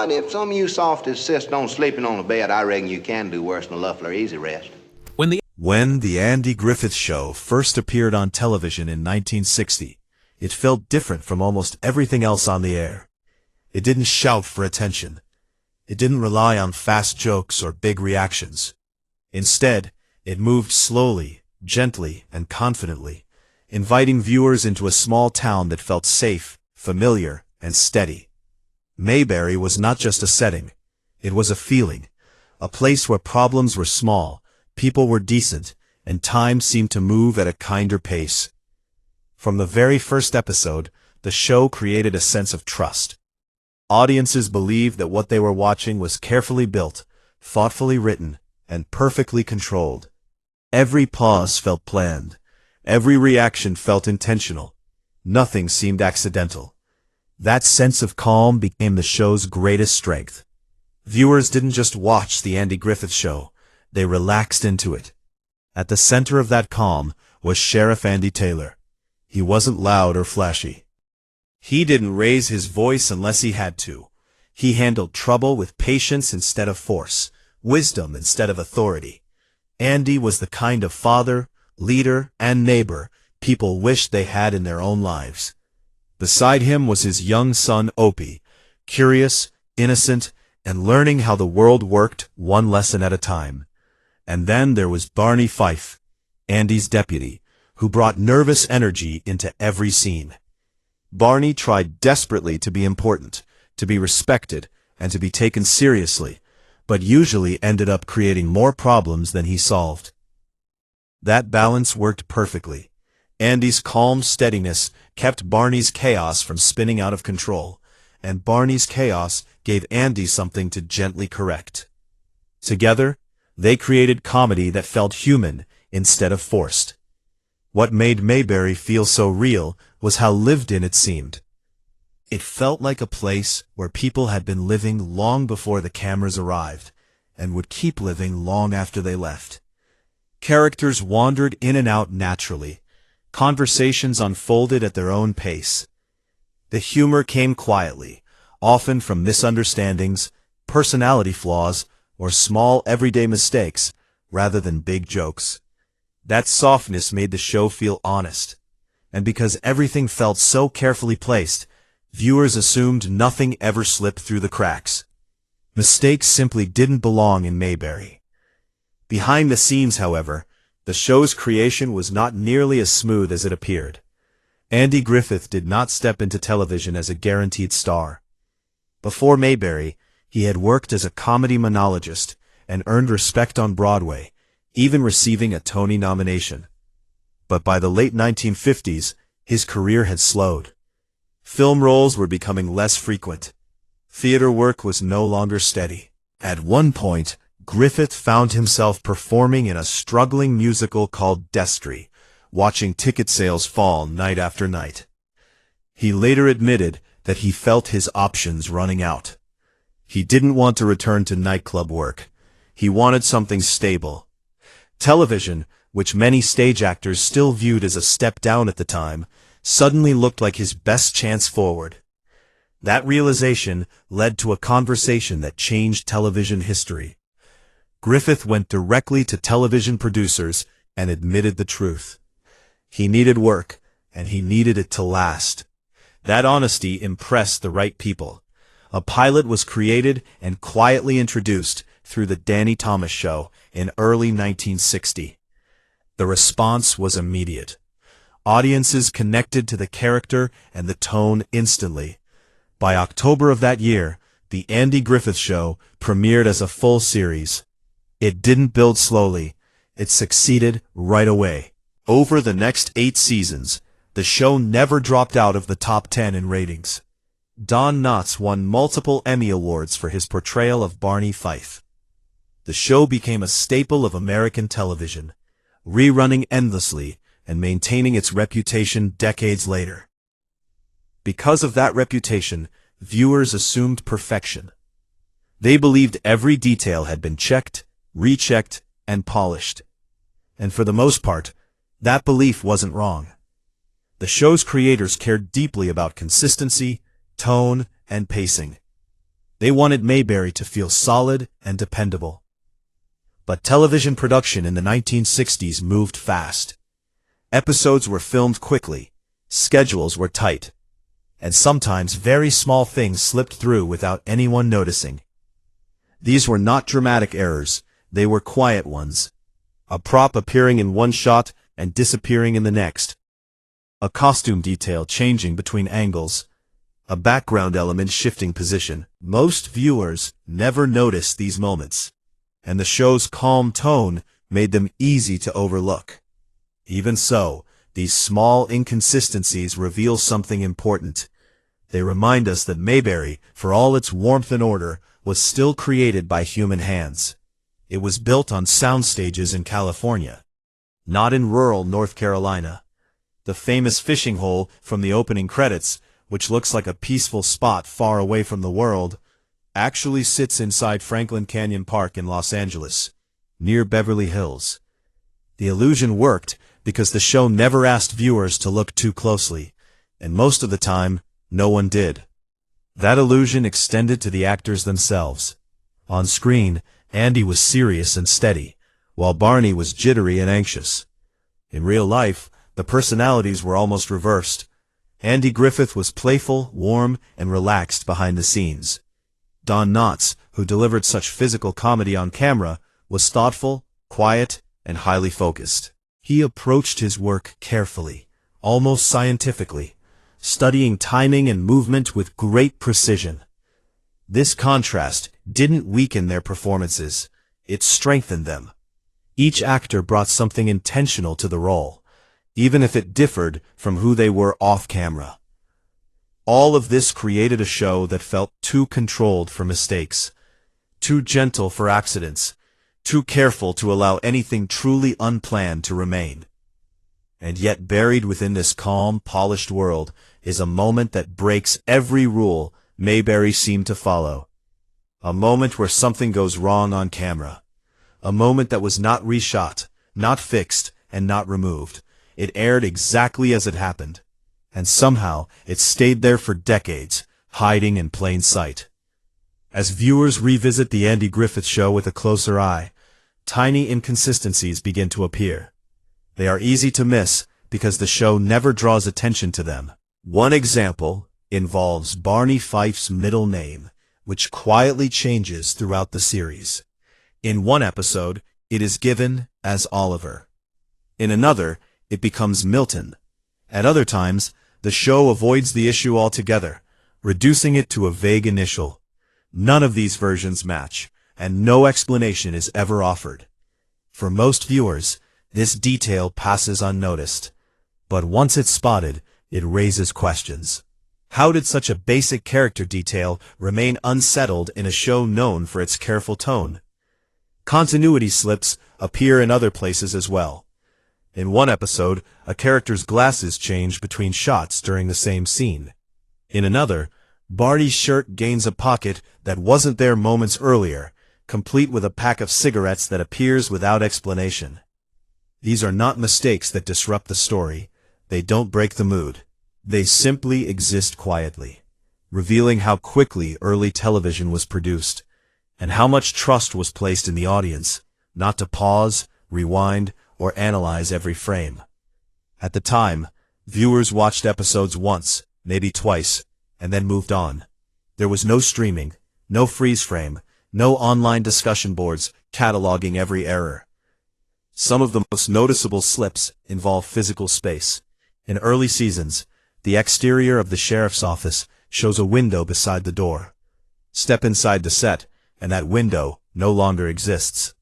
But if some of you softies insist on sleeping on the bed, I reckon you can do worse than a Luffler Easy Rest. When the Andy Griffith Show first appeared on television in 1960, it felt different from almost everything else on the air. It didn't shout for attention. It didn't rely on fast jokes or big reactions. Instead, it moved slowly, gently, and confidently, inviting viewers into a small town that felt safe, familiar, and steady. Mayberry was not just a setting. It was a feeling, a place where problems were small, people were decent, and time seemed to move at a kinder pace. From the very first episode, the show created a sense of trust. Audiences believed that what they were watching was carefully built, thoughtfully written, and perfectly controlled. Every pause felt planned. Every reaction felt intentional. Nothing seemed accidental. That sense of calm became the show's greatest strength. Viewers didn't just watch the Andy Griffith Show, they relaxed into it. At the center of that calm was Sheriff Andy Taylor. He wasn't loud or flashy. He didn't raise his voice unless he had to. He handled trouble with patience instead of force, wisdom instead of authority. Andy was the kind of father, leader, and neighbor people wished they had in their own lives. Beside him was his young son Opie, curious, innocent, and learning how the world worked one lesson at a time. And then there was Barney Fife, Andy's deputy, who brought nervous energy into every scene. Barney tried desperately to be important, to be respected, and to be taken seriously, but usually ended up creating more problems than he solved. That balance worked perfectly. Andy's calm steadiness kept Barney's chaos from spinning out of control, and Barney's chaos gave Andy something to gently correct. Together, they created comedy that felt human instead of forced. What made Mayberry feel so real was how lived-in it seemed. It felt like a place where people had been living long before the cameras arrived, and would keep living long after they left. Characters wandered in and out naturally. Conversations unfolded at their own pace. The humor came quietly, often from misunderstandings, personality flaws, or small everyday mistakes, rather than big jokes. That softness made the show feel honest. And because everything felt so carefully placed, viewers assumed nothing ever slipped through the cracks. Mistakes simply didn't belong in Mayberry. Behind the scenes, however, the show's creation was not nearly as smooth as it appeared. Andy Griffith did not step into television as a guaranteed star. Before Mayberry, he had worked as a comedy monologist and earned respect on Broadway, even receiving a Tony nomination. But by the late 1950s, his career had slowed. Film roles were becoming less frequent. Theater work was no longer steady. At one point, Griffith found himself performing in a struggling musical called Destry, watching ticket sales fall night after night. He later admitted that he felt his options running out. He didn't want to return to nightclub work. He wanted something stable. Television, which many stage actors still viewed as a step down at the time, suddenly looked like his best chance forward. That realization led to a conversation that changed television history. Griffith went directly to television producers and admitted the truth. He needed work, and he needed it to last. That honesty impressed the right people. A pilot was created and quietly introduced through the Danny Thomas Show in early 1960. The response was immediate. Audiences connected to the character and the tone instantly. By October of that year, the Andy Griffith Show premiered as a full series. It didn't build slowly. It succeeded right away. Over the next 8 seasons, the show never dropped out of the top 10 in ratings. Don Knotts won multiple Emmy Awards for his portrayal of Barney Fife. The show became a staple of American television, rerunning endlessly and maintaining its reputation decades later. Because of that reputation, viewers assumed perfection. They believed every detail had been checked, rechecked, and polished. And for the most part, that belief wasn't wrong. The show's creators cared deeply about consistency, tone, and pacing. They wanted Mayberry to feel solid and dependable. But television production in the 1960s moved fast. Episodes were filmed quickly, schedules were tight, and sometimes very small things slipped through without anyone noticing. These were not dramatic errors, they were quiet ones. A prop appearing in one shot and disappearing in the next. A costume detail changing between angles. A background element shifting position. Most viewers never notice these moments, and the show's calm tone made them easy to overlook. Even so, these small inconsistencies reveal something important. They remind us that Mayberry, for all its warmth and order, was still created by human hands. It was built on sound stages in California, not in rural North Carolina. The famous fishing hole from the opening credits, which looks like a peaceful spot far away from the world, actually sits inside Franklin Canyon Park in Los Angeles, near Beverly Hills. The illusion worked because the show never asked viewers to look too closely, and most of the time, no one did. That illusion extended to the actors themselves. On screen, Andy was serious and steady, while Barney was jittery and anxious. In real life, the personalities were almost reversed. Andy Griffith was playful, warm, and relaxed behind the scenes. Don Knotts, who delivered such physical comedy on camera, was thoughtful, quiet, and highly focused. He approached his work carefully, almost scientifically, studying timing and movement with great precision. This contrast didn't weaken their performances, it strengthened them. Each actor brought something intentional to the role, even if it differed from who they were off-camera. All of this created a show that felt too controlled for mistakes, too gentle for accidents, too careful to allow anything truly unplanned to remain. And yet buried within this calm, polished world is a moment that breaks every rule Mayberry seemed to follow. A moment where something goes wrong on camera. A moment that was not reshot, not fixed, and not removed. It aired exactly as it happened. And somehow it stayed there for decades, hiding in plain sight. As viewers revisit the Andy Griffith Show with a closer eye, tiny inconsistencies begin to appear. They are easy to miss because the show never draws attention to them. One example involves Barney Fife's middle name, which quietly changes throughout the series. In one episode, it is given as Oliver. In another, it becomes Milton. At other times, the show avoids the issue altogether, reducing it to a vague initial. None of these versions match, and no explanation is ever offered. For most viewers, this detail passes unnoticed. But once it's spotted, it raises questions. How did such a basic character detail remain unsettled in a show known for its careful tone? Continuity slips appear in other places as well. In one episode, a character's glasses change between shots during the same scene. In another, Barney's shirt gains a pocket that wasn't there moments earlier, complete with a pack of cigarettes that appears without explanation. These are not mistakes that disrupt the story. They don't break the mood. They simply exist quietly, revealing how quickly early television was produced, and how much trust was placed in the audience, not to pause, rewind, or analyze every frame. At the time, viewers watched episodes once, maybe twice, and then moved on. There was no streaming, no freeze frame, no online discussion boards cataloging every error. Some of the most noticeable slips involve physical space. In early seasons, the exterior of the sheriff's office shows a window beside the door. Step inside the set, and that window no longer exists.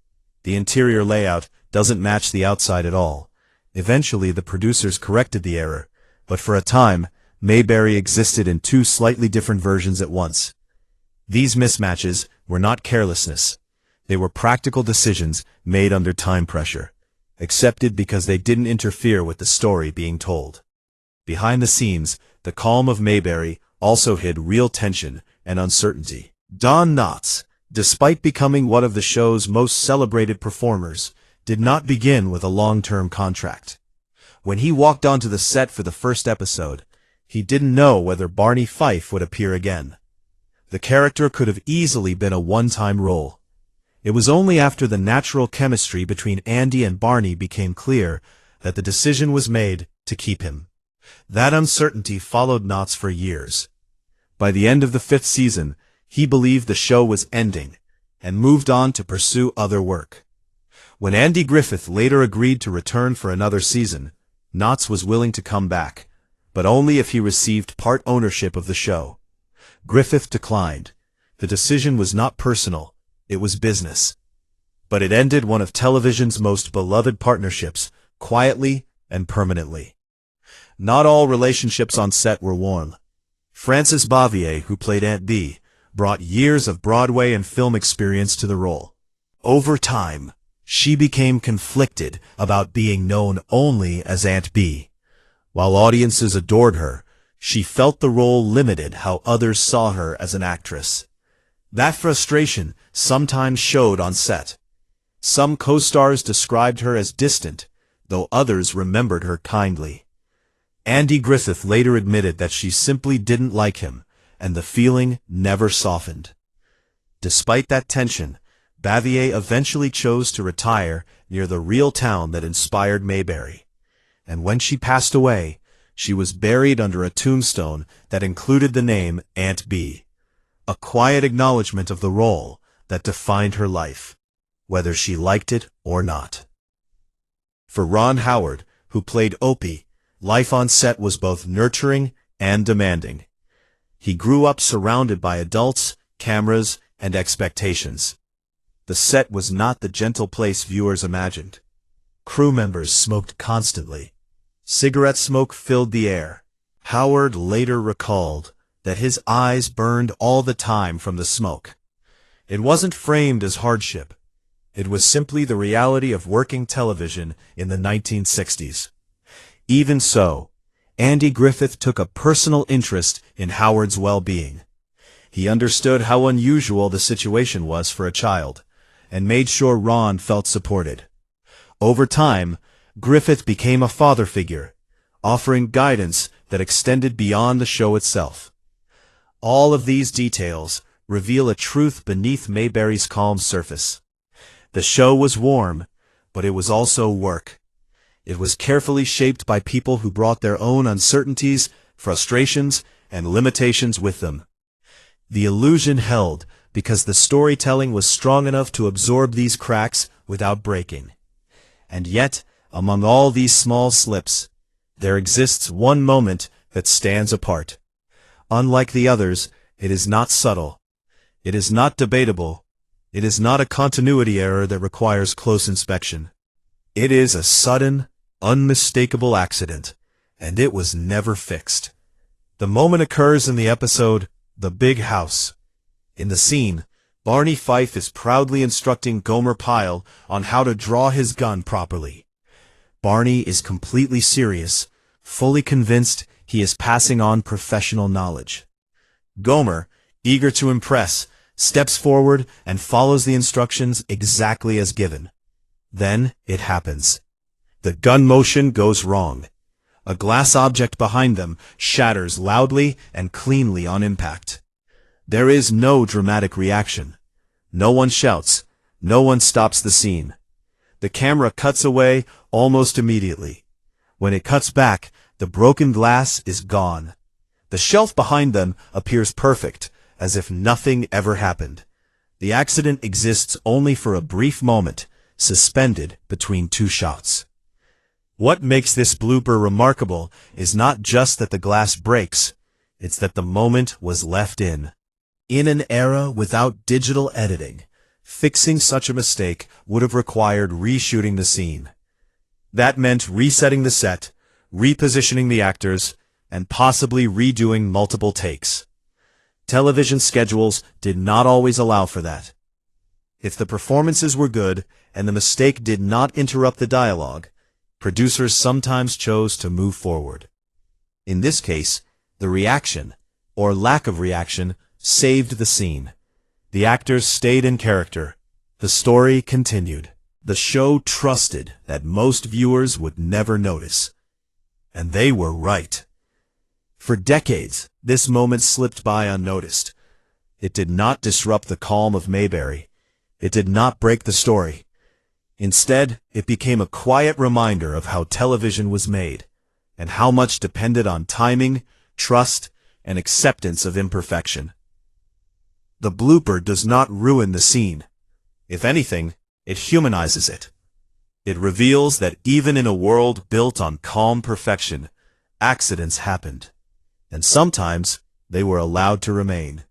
The interior layout doesn't match the outside at all. Eventually, the producers corrected the error, but for a time, Mayberry existed in two slightly different versions at once. These mismatches were not carelessness. They were practical decisions made under time pressure, accepted because they didn't interfere with the story being told. Behind the scenes, the calm of Mayberry also hid real tension and uncertainty. Don Knotts, despite becoming one of the show's most celebrated performers, did not begin with a long-term contract. When he walked onto the set for the first episode, he didn't know whether Barney Fife would appear again. The character could have easily been a one-time role. It was only after the natural chemistry between Andy and Barney became clear that the decision was made to keep him. That uncertainty followed Knotts for years. By the end of the 5th season, he believed the show was ending and moved on to pursue other work. When Andy Griffith later agreed to return for another season, Knotts was willing to come back, but only if he received part ownership of the show. Griffith declined. The decision was not personal, it was business. But it ended one of television's most beloved partnerships, quietly and permanently. Not all relationships on set were warm. Frances Bavier, who played Aunt B, brought years of Broadway and film experience to the role. Over time, she became conflicted about being known only as Aunt B. While audiences adored her, she felt the role limited how others saw her as an actress. That frustration sometimes showed on set. Some co-stars described her as distant, though others remembered her kindly. Andy Griffith later admitted that she simply didn't like him, and the feeling never softened. Despite that tension, Bavier eventually chose to retire near the real town that inspired Mayberry. And when she passed away, she was buried under a tombstone that included the name Aunt B, a quiet acknowledgement of the role that defined her life, whether she liked it or not. For Ron Howard, who played Opie, life on set was both nurturing and demanding. He grew up surrounded by adults, cameras, and expectations. The set was not the gentle place viewers imagined. Crew members smoked constantly. Cigarette smoke filled the air. Howard later recalled that his eyes burned all the time from the smoke. It wasn't framed as hardship. It was simply the reality of working television in the 1960s. Even so, Andy Griffith took a personal interest in Howard's well-being. He understood how unusual the situation was for a child, and made sure Ron felt supported. Over time, Griffith became a father figure, offering guidance that extended beyond the show itself. All of these details reveal a truth beneath Mayberry's calm surface. The show was warm, but it was also work. It was carefully shaped by people who brought their own uncertainties, frustrations, and limitations with them. The illusion held because the storytelling was strong enough to absorb these cracks without breaking. And yet, among all these small slips, there exists one moment that stands apart. Unlike the others, it is not subtle. It is not debatable. It is not a continuity error that requires close inspection. It is a sudden, unmistakable accident, and it was never fixed. The moment occurs in the episode, The Big House. In the scene, Barney Fife is proudly instructing Gomer Pyle on how to draw his gun properly. Barney is completely serious, fully convinced he is passing on professional knowledge. Gomer, eager to impress, steps forward and follows the instructions exactly as given. Then it happens. The gun motion goes wrong. A glass object behind them shatters loudly and cleanly on impact. There is no dramatic reaction. No one shouts. No one stops the scene. The camera cuts away almost immediately. When it cuts back, the broken glass is gone. The shelf behind them appears perfect, as if nothing ever happened. The accident exists only for a brief moment, suspended between two shots. What makes this blooper remarkable is not just that the glass breaks, it's that the moment was left in. In an era without digital editing, fixing such a mistake would have required reshooting the scene. That meant resetting the set, repositioning the actors, and possibly redoing multiple takes. Television schedules did not always allow for that. If the performances were good and the mistake did not interrupt the dialogue, producers sometimes chose to move forward. In this case, the reaction, or lack of reaction, saved the scene. The actors stayed in character. The story continued. The show trusted that most viewers would never notice. And they were right. For decades, this moment slipped by unnoticed. It did not disrupt the calm of Mayberry. It did not break the story. Instead, it became a quiet reminder of how television was made, and how much depended on timing, trust, and acceptance of imperfection. The blooper does not ruin the scene. If anything, it humanizes it. It reveals that even in a world built on calm perfection, accidents happened, and sometimes they were allowed to remain.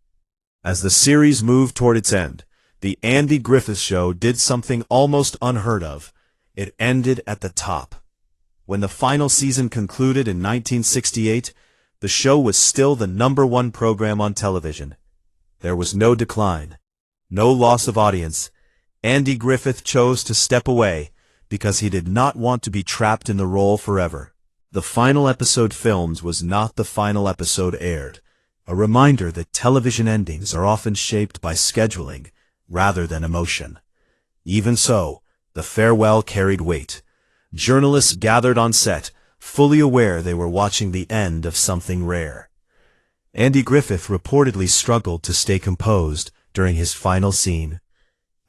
As the series moved toward its end, the Andy Griffith Show did something almost unheard of. It ended at the top. When the final season concluded in 1968, the show was still the #1 program on television. There was no decline, no loss of audience. Andy Griffith chose to step away because he did not want to be trapped in the role forever. The final episode filmed was not the final episode aired, a reminder that television endings are often shaped by scheduling rather than emotion. Even so, the farewell carried weight. Journalists gathered on set, fully aware they were watching the end of something rare. Andy Griffith reportedly struggled to stay composed during his final scene.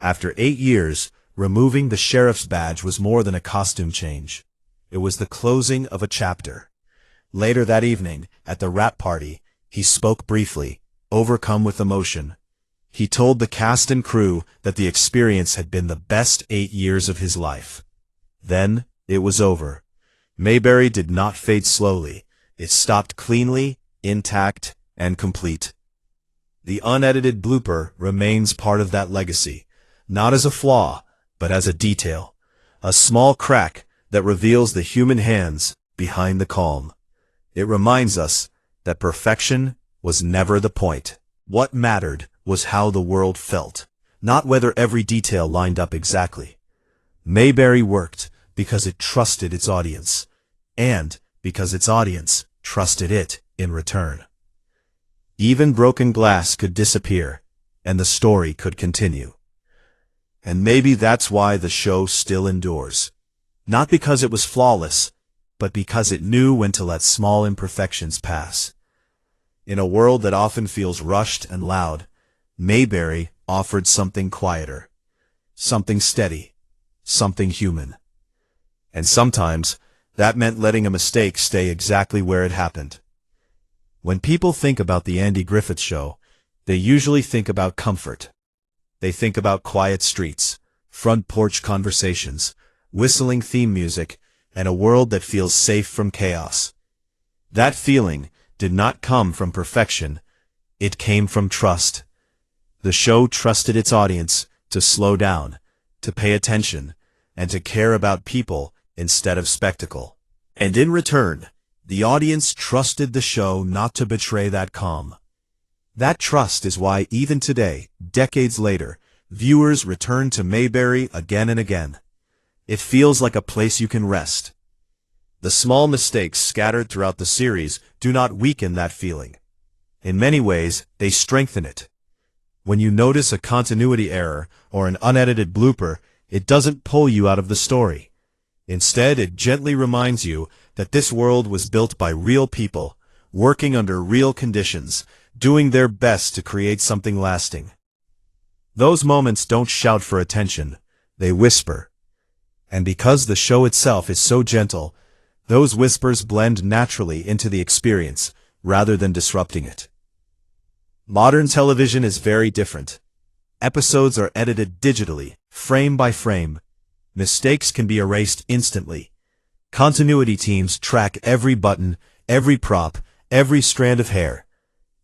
After 8 years, removing the sheriff's badge was more than a costume change. It was the closing of a chapter. Later that evening, at the wrap party, he spoke briefly, overcome with emotion. He told the cast and crew that the experience had been the best 8 years of his life. Then, it was over. Mayberry did not fade slowly. It stopped cleanly, intact, and complete. The unedited blooper remains part of that legacy, not as a flaw, but as a detail, a small crack that reveals the human hands behind the calm. It reminds us that perfection was never the point. What mattered was how the world felt, not whether every detail lined up exactly. Mayberry worked because it trusted its audience, and because its audience trusted it in return. Even broken glass could disappear, and the story could continue. And maybe that's why the show still endures. Not because it was flawless, but because it knew when to let small imperfections pass. In a world that often feels rushed and loud, Mayberry offered something quieter, something steady, something human. And sometimes, that meant letting a mistake stay exactly where it happened. When people think about the Andy Griffith Show, they usually think about comfort. They think about quiet streets, front porch conversations, whistling theme music, and a world that feels safe from chaos. That feeling did not come from perfection. It came from trust. The show trusted its audience to slow down, to pay attention, and to care about people instead of spectacle. And in return, the audience trusted the show not to betray that calm. That trust is why even today, decades later, viewers return to Mayberry again and again. It feels like a place you can rest. The small mistakes scattered throughout the series do not weaken that feeling. In many ways, they strengthen it. When you notice a continuity error or an unedited blooper, it doesn't pull you out of the story. Instead, it gently reminds you that this world was built by real people, working under real conditions, doing their best to create something lasting. Those moments don't shout for attention, they whisper. And because the show itself is so gentle, those whispers blend naturally into the experience, rather than disrupting it. Modern television is very different. Episodes are edited digitally, frame by frame. Mistakes can be erased instantly. Continuity teams track every button, every prop, every strand of hair.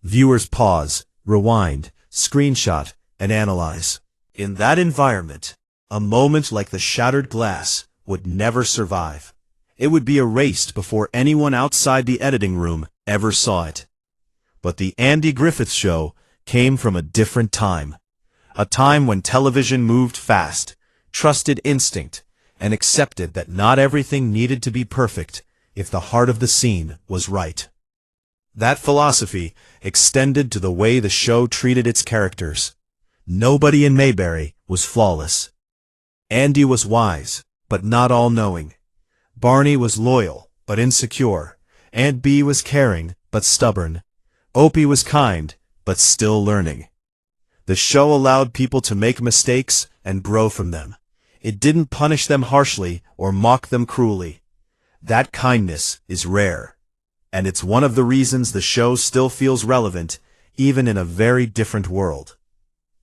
Viewers pause, rewind, screenshot, and analyze. In that environment, a moment like the shattered glass would never survive. It would be erased before anyone outside the editing room ever saw it. But the Andy Griffith Show came from a different time. A time when television moved fast, trusted instinct, and accepted that not everything needed to be perfect if the heart of the scene was right. That philosophy extended to the way the show treated its characters. Nobody in Mayberry was flawless. Andy was wise, but not all-knowing. Barney was loyal, but insecure. Aunt Bee was caring, but stubborn. Opie was kind, but still learning. The show allowed people to make mistakes and grow from them. It didn't punish them harshly or mock them cruelly. That kindness is rare. And it's one of the reasons the show still feels relevant, even in a very different world.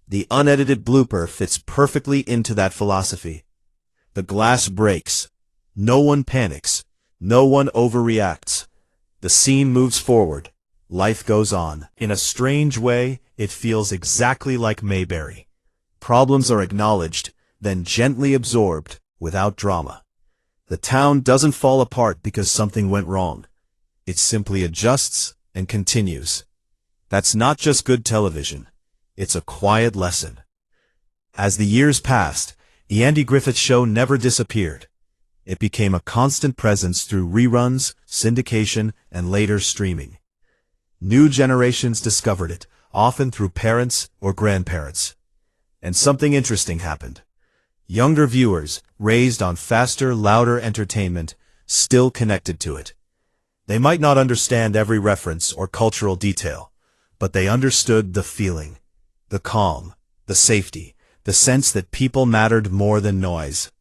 The unedited blooper fits perfectly into that philosophy. The glass breaks. No one panics. No one overreacts. The scene moves forward. Life goes on. In a strange way, it feels exactly like Mayberry. Problems are acknowledged, then gently absorbed, without drama. The town doesn't fall apart because something went wrong. It simply adjusts and continues. That's not just good television. It's a quiet lesson. As the years passed, the Andy Griffith Show never disappeared. It became a constant presence through reruns, syndication, and later streaming. New generations discovered it, often through parents or grandparents. And something interesting happened. Younger viewers, raised on faster, louder entertainment, still connected to it. They might not understand every reference or cultural detail, but they understood the feeling, the calm, the safety, the sense that people mattered more than noise.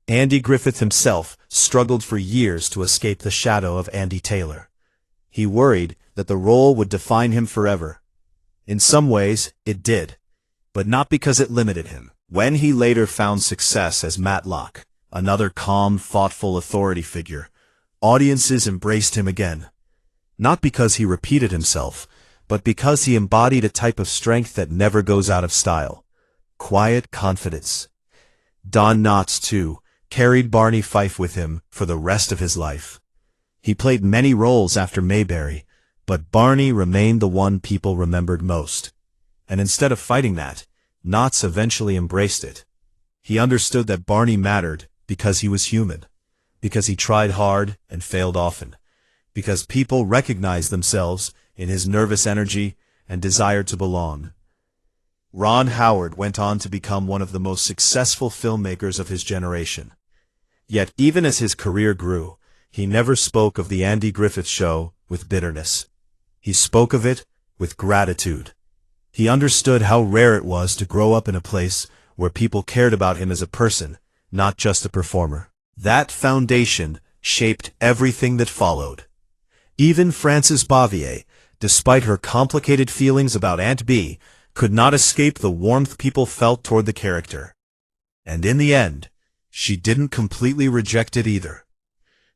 Andy Griffith himself struggled for years to escape the shadow of Andy Taylor. He worried that the role would define him forever. In some ways, it did, but not because it limited him. When he later found success as Matlock, another calm, thoughtful authority figure, audiences embraced him again. Not because he repeated himself, but because he embodied a type of strength that never goes out of style. Quiet confidence. Don Knotts, too, carried Barney Fife with him for the rest of his life. He played many roles after Mayberry, but Barney remained the one people remembered most. And instead of fighting that, Knotts eventually embraced it. He understood that Barney mattered because he was human, because he tried hard and failed often, because people recognized themselves in his nervous energy and desire to belong. Ron Howard went on to become one of the most successful filmmakers of his generation. Yet even as his career grew, he never spoke of the Andy Griffith Show with bitterness. He spoke of it with gratitude. He understood how rare it was to grow up in a place where people cared about him as a person, not just a performer. That foundation shaped everything that followed. Even Frances Bavier, despite her complicated feelings about Aunt B, could not escape the warmth people felt toward the character. And in the end, she didn't completely reject it either.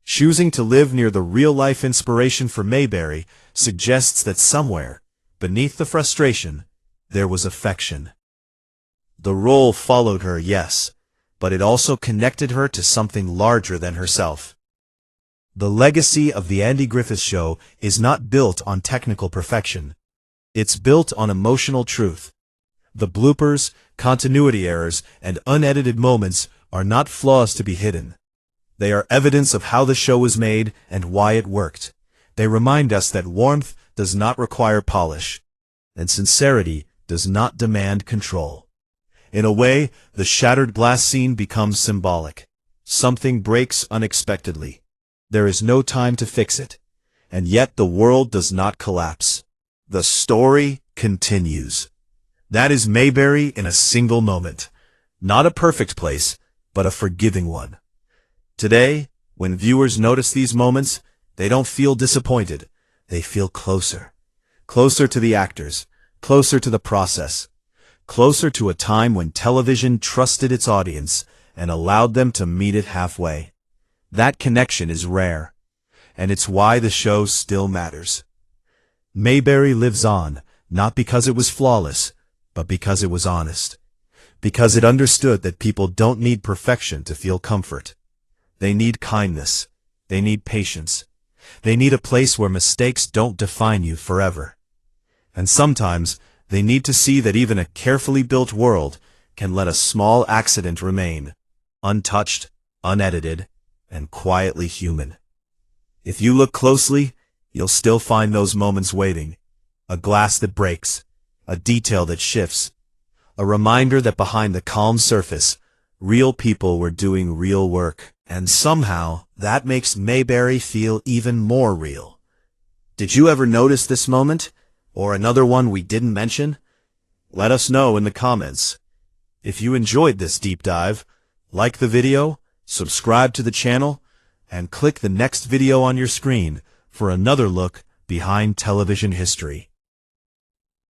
Choosing to live near the real-life inspiration for Mayberry suggests that somewhere, beneath the frustration, there was affection. The role followed her, yes, but it also connected her to something larger than herself. The legacy of the Andy Griffith Show is not built on technical perfection. It's built on emotional truth. The bloopers, continuity errors, and unedited moments are not flaws to be hidden. They are evidence of how the show was made and why it worked. They remind us that warmth does not require polish, and sincerity does not demand control. In a way, the shattered glass scene becomes symbolic. Something breaks unexpectedly. There is no time to fix it, and yet the world does not collapse. The story continues. That is Mayberry in a single moment. Not a perfect place, but a forgiving one. Today, when viewers notice these moments, they don't feel disappointed. They feel closer. Closer to the actors. Closer to the process. Closer to a time when television trusted its audience and allowed them to meet it halfway. That connection is rare, and it's why the show still matters. Mayberry lives on, not because it was flawless, but because it was honest. Because it understood that people don't need perfection to feel comfort. They need kindness. They need patience. They need a place where mistakes don't define you forever. And sometimes, they need to see that even a carefully built world can let a small accident remain, untouched, unedited, and quietly human. If you look closely, you'll still find those moments waiting. A glass that breaks, a detail that shifts, a reminder that behind the calm surface, real people were doing real work. And somehow, that makes Mayberry feel even more real. Did you ever notice this moment? Or another one we didn't mention? Let us know in the comments. If you enjoyed this deep dive, like the video, subscribe to the channel, and click the next video on your screen for another look behind television history.